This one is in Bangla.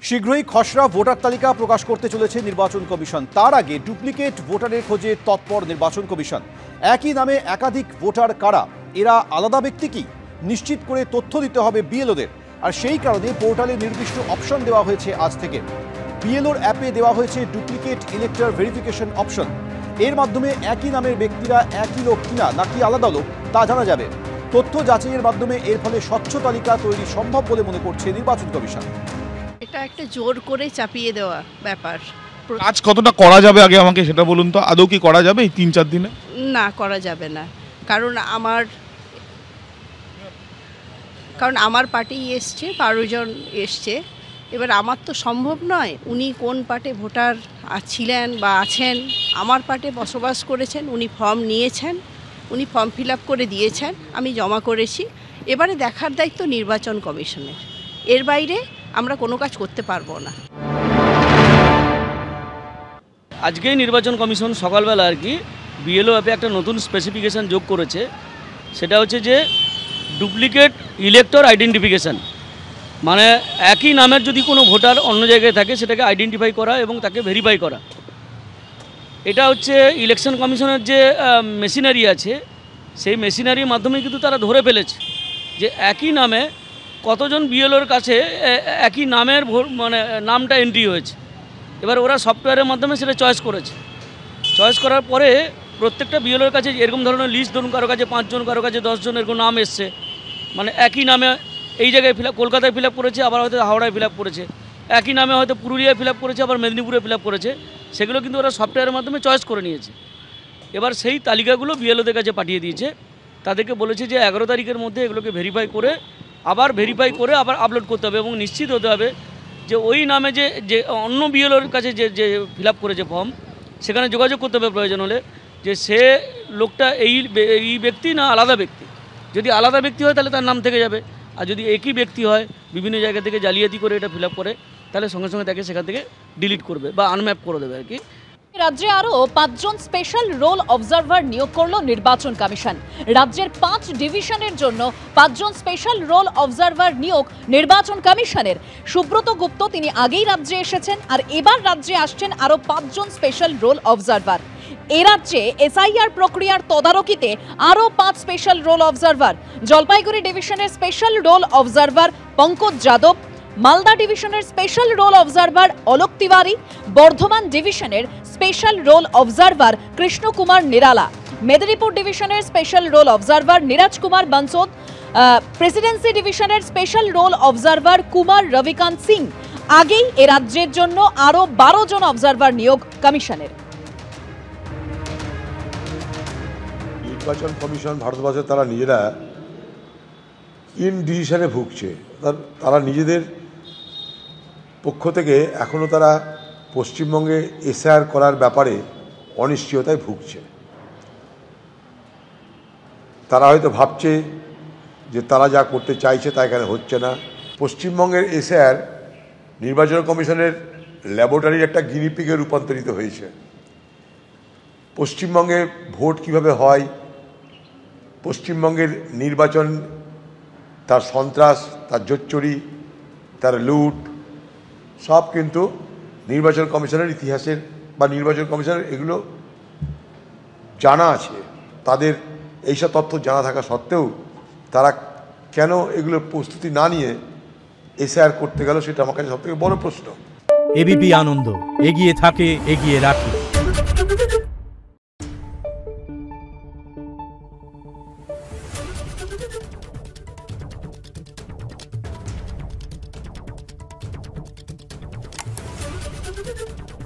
শীঘ্রই খসড়া ভোটার তালিকা প্রকাশ করতে চলেছে নির্বাচন কমিশন। তার আগে ডুপ্লিকেট ভোটারের খোঁজে তৎপর নির্বাচন কমিশন। একই নামে একাধিক ভোটার কারা, এরা আলাদা ব্যক্তি কি, নিশ্চিত করে তথ্য দিতে হবে বিএলওদের। আর সেই কারণে পোর্টালে নির্দিষ্ট অপশন দেওয়া হয়েছে আজ থেকে। বিএলওর অ্যাপে দেওয়া হয়েছে ডুপ্লিকেট ইলেক্টর ভেরিফিকেশন অপশন। এর মাধ্যমে একই নামের ব্যক্তিরা একই লোক কিনা নাকি আলাদা লোক তা জানা যাবে। তথ্য যাচাইয়ের মাধ্যমে এর ফলে স্বচ্ছ তালিকা তৈরি সম্ভব বলে মনে করছে নির্বাচন কমিশন। এটা একটা জোর করে চাপিয়ে দেওয়া ব্যাপার। কাজ কতটা করা যাবে আগে আমাকে সেটা বলুন তো, আদৌ কি করা যাবে এই ৩-৪ দিনে? না, করা যাবে না, কারণ আমার পার্টি এসছে, 12 জন এসছে। এবার আমার তো সম্ভব নয়, উনি কোন পার্টে ভোটার ছিলেন বা আছেন, আমার পার্টে বসবাস করেছেন, উনি ফর্ম নিয়েছেন, উনি ফর্ম ফিল আপ করে দিয়েছেন, আমি জমা করেছি। এবারে দেখার দায়িত্ব নির্বাচন কমিশনের। এর বাইরে আমরা কোনো কাজ করতে পারবো না। আজকেই নির্বাচন কমিশন সকালবেলা বিএলও অ্যাপে একটা নতুন স্পেসিফিকেশান যোগ করেছে। সেটা হচ্ছে যে ডুপ্লিকেট ইলেক্টর আইডেন্টিফিকেশান, মানে একই নামের যদি কোনো ভোটার অন্য জায়গায় থাকে সেটাকে আইডেন্টিফাই করা এবং তাকে ভেরিফাই করা। এটা হচ্ছে ইলেকশন কমিশনের যে মেশিনারি আছে, সেই মেশিনারির মাধ্যমে কিন্তু তারা ধরে ফেলেছে যে একই নামে কতজন বিএলওর কাছে একই নামের নামটা এন্ট্রি হয়েছে। এবার ওরা সফটওয়্যারের মাধ্যমে সেটা চয়েস করেছে। চয়েস করার পরে প্রত্যেকটা বিএলওর কাছে এরকম ধরনের লিস্ট, ধরুন কারো কাছে 5 জন, কারো কাছে 10 জন এরকম নাম এসছে, মানে একই নামে এই জায়গায় কলকাতায় ফিল আপ করেছে, আবার হয়তো হাওড়ায় ফিল আপ করেছে, একই নামে হয়তো পুরুলিয়ায় ফিল আপ করেছে, আবার মেদিনীপুরে ফিল আপ করেছে। সেগুলো কিন্তু ওরা সফটওয়্যারের মাধ্যমে চয়েস করে নিয়েছে। এবার সেই তালিকাগুলো বিএলওদের কাছে পাঠিয়ে দিয়েছে। তাদেরকে বলেছে যে 11 তারিখের মধ্যে এগুলোকে ভেরিফাই করে আবার আপলোড করতে হবে এবং নিশ্চিত হতে হবে যে ওই নামে যে অন্য বিএলওর কাছে যে ফিল আপ করেছে ফর্ম, সেখানে যোগাযোগ করতে হবে প্রয়োজন হলে, যে সে লোকটা এই ব্যক্তি না আলাদা ব্যক্তি। যদি আলাদা ব্যক্তি হয় তাহলে তার নাম থেকে যাবে, আর যদি একই ব্যক্তি হয় বিভিন্ন জায়গা থেকে জালিয়াতি করে এটা ফিল আপ করে, তাহলে সঙ্গে সঙ্গে তাকে সেখান থেকে ডিলিট করবে বা আনম্যাপ করে দেবে আর কি। রাজ্যে আরো 5 জন স্পেশাল রোল অবজারভার নিয়োগ করল নির্বাচন কমিশন। রাজ্যের 5 ডিভিশনের জন্য 5 জন স্পেশাল রোল অবজারভার নিয়োগ নির্বাচন কমিশনের। সুব্রত গুপ্ত তিনি আগেই রাজ্যে এসেছেন, আর এবার রাজ্যে আসছেন আরো 5 জন স্পেশাল রোল অবজারভার। এ রাজ্যে এসআইআর প্রক্রিয়ার তদারকিতে আরো 5 স্পেশাল রোল অবজারভার। জলপাইগুড়ি ডিভিশনের special roll observer Pankaj Yadav, Malda ডিভিশনের special roll observer Alok Tiwari, Bardhaman ডিভিশনের special roll observer Krishna Kumar Nirala, Medinipur ডিভিশনের special roll observer Niraj Kumar Bansod, Presidency ডিভিশনের special roll observer Kumar Ravikant Singh. আগেই এ রাজ্যের জন্য আরো 12 জন অবজারভার নিয়োগ কমিশনের। নির্বাচন কমিশন ভারতবর্ষে তারা নিজেরা ইনডিসিশনে ভুগছে। তারা নিজেদের পক্ষ থেকে এখনও তারা পশ্চিমবঙ্গে এসআইআর করার ব্যাপারে অনিশ্চয়তায় ভুগছে। তারা হয়তো ভাবছে যে তারা যা করতে চাইছে তা এখানে হচ্ছে না। পশ্চিমবঙ্গের এসআইআর নির্বাচন কমিশনের ল্যাবরেটরির একটা গিনিপিগে রূপান্তরিত হয়েছে। পশ্চিমবঙ্গে ভোট কিভাবে হয়, পশ্চিমবঙ্গের নির্বাচন, তার সন্ত্রাস, তার জোচ্চুরি, তার লুট, সব কিন্তু নির্বাচন কমিশনের ইতিহাসের বা নির্বাচন কমিশনের এগুলো জানা আছে। তাদের এইসব তথ্য জানা থাকা সত্ত্বেও তারা কেন এগুলো প্রস্তুতি না নিয়ে এসআইআর করতে গেল, সেটা আমার কাছে সবথেকে বড় প্রশ্ন। এবিপি আনন্দ, এগিয়ে থাকে, এগিয়ে রাখে। Thank you.